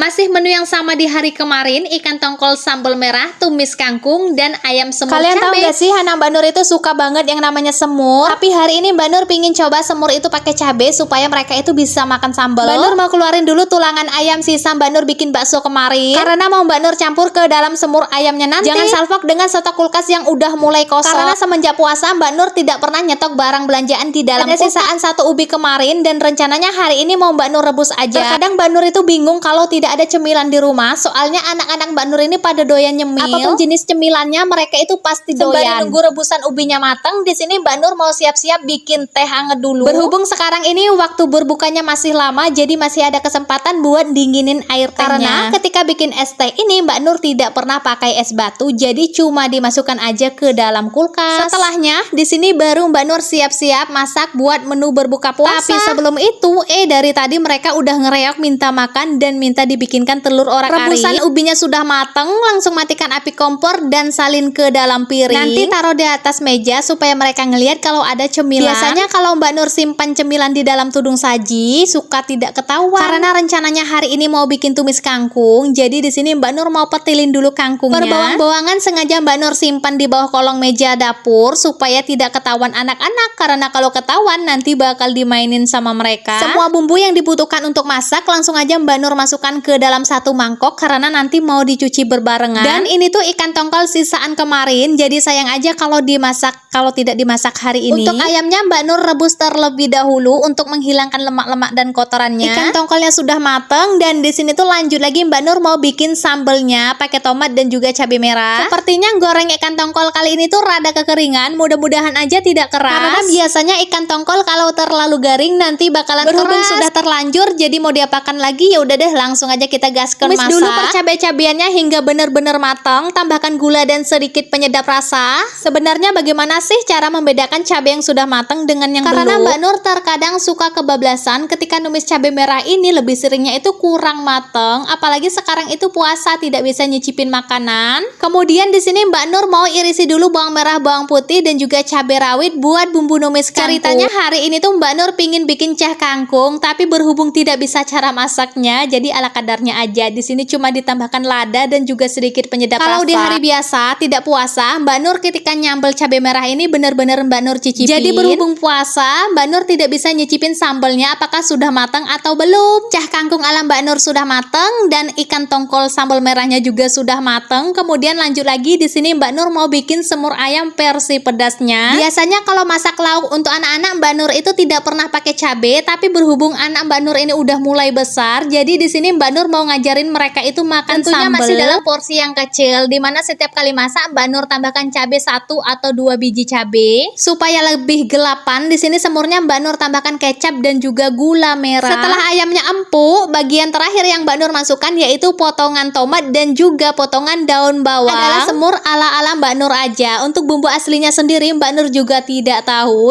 Masih menu yang sama di hari kemarin, ikan tongkol sambal merah, tumis kangkung, dan ayam semur Kalian tahu cabai. gak sih, anak Mbak Nur itu suka banget yang namanya semur. Tapi hari ini Mbak Nur pingin coba semur itu pakai cabai supaya mereka itu bisa makan sambal. Mbak Nur mau keluarin dulu tulangan ayam sisa Mbak Nur bikin bakso kemarin, karena mau Mbak Nur campur ke dalam semur ayamnya nanti. Jangan salfok dengan stok kulkas yang udah mulai kosong, karena semenjak puasa Mbak Nur tidak pernah nyetok barang belanjaan di dalam kulkas. Ada sisaan 1 ubi kemarin dan rencananya hari ini mau Mbak Nur rebus aja. Terkadang Mbak Nur itu bingung kalau tidak ada cemilan di rumah, soalnya anak-anak Mbak Nur ini pada doyan nyemil. Apapun jenis cemilannya mereka itu pasti doyan. Sembari nunggu rebusan ubinya matang, di sini Mbak Nur mau siap-siap bikin teh hangat dulu. Berhubung sekarang ini waktu berbukanya masih lama, jadi masih ada kesempatan buat dinginin air tehnya. Karena ketika bikin es teh ini Mbak Nur tidak pernah pakai es batu, jadi cuma dimasukkan aja ke dalam kulkas. Setelahnya di sini baru Mbak Nur siap-siap masak buat menu berbuka puasa. Tapi sebelum itu, dari tadi mereka udah ngereok minta makan dan minta dibikinkan telur orak-arik. Rebusan ubinya sudah mateng, langsung matikan api kompor dan salin ke dalam piring. Nanti taruh di atas meja supaya mereka ngelihat kalau ada cemilan. Biasanya kalau Mbak Nur simpan cemilan di dalam tudung saji, suka tidak ketahuan. Karena rencananya hari ini mau bikin tumis kangkung, jadi di sini Mbak Nur mau petilin dulu kangkungnya. Perbawang-bawangan sengaja Mbak Nur simpan di bawah kolong meja dapur supaya tidak ketahuan anak-anak, karena kalau ketahuan nanti bakal dimainin sama mereka. Semua bumbu yang dibutuhkan untuk masak langsung aja Mbak Nur masukkan ke dalam satu mangkok karena nanti mau dicuci berbarengan. Dan ini tuh ikan tongkol sisaan kemarin, jadi sayang aja kalau tidak dimasak hari ini. Untuk ayamnya Mbak Nur rebus terlebih dahulu untuk menghilangkan lemak-lemak dan kotorannya. Ikan tongkolnya sudah mateng dan di sini tuh lanjut lagi Mbak Nur mau bikin sambelnya pakai tomat dan juga cabai merah. Sepertinya goreng ikan tongkol kali ini tuh rada kekeringan, mudah-mudahan aja tidak keras. Karena biasanya ikan tongkol kalau terlalu garing nanti bakalan berhubung sudah terlanjur, jadi mau diapakan lagi, ya udah deh langsung aja kita gaskan masak. Dulu percabai-cabiannya hingga benar-benar matang, tambahkan gula dan sedikit penyedap rasa. Sebenarnya bagaimana sih cara membedakan cabai yang sudah matang dengan yang belum? Karena Mbak Nur terkadang suka kebablasan ketika numis cabai merah ini, lebih seringnya itu kurang matang, apalagi sekarang itu puasa tidak bisa nyicipin makanan. Kemudian di sini Mbak Nur mau irisi dulu bawang merah, bawang putih dan juga cabai rawit buat bumbu numis kangkung. Ceritanya hari ini tuh Mbak Nur pingin bikin cah kangkung, tapi berhubung tidak bisa cara masaknya, jadi ala kadarnya aja. Di sini cuma ditambahkan lada dan juga sedikit penyedap rasa. Kalau di hari biasa tidak puasa, Mbak Nur ketika nyambel cabai merah ini benar-benar Mbak Nur cicipin. Jadi berhubung puasa, Mbak Nur tidak bisa nyicipin sambelnya apakah sudah matang atau belum. Cah kangkung ala Mbak Nur sudah matang dan ikan tongkol sambal merahnya juga sudah matang. Kemudian lanjut lagi di sini Mbak Nur mau bikin semur ayam versi pedasnya. Biasanya kalau masak lauk untuk anak-anak Mbak Nur itu tidak pernah pakai cabai, tapi berhubung anak Mbak Nur ini udah mulai besar, jadi di sini Mbak Nur mau ngajarin mereka itu makan tentunya sambal. Masih dalam porsi yang kecil, dimana setiap kali masak Mbak Nur tambahkan cabai 1 atau 2 biji cabai supaya lebih gelapan. Di sini semurnya Mbak Nur tambahkan kecap dan juga gula merah. Setelah ayamnya empuk, bagian terakhir yang Mbak Nur masukkan yaitu potongan tomat dan juga potongan daun bawang. Adalah semur ala-ala Mbak Nur aja. Untuk bumbu aslinya sendiri Mbak Nur juga tidak tahu.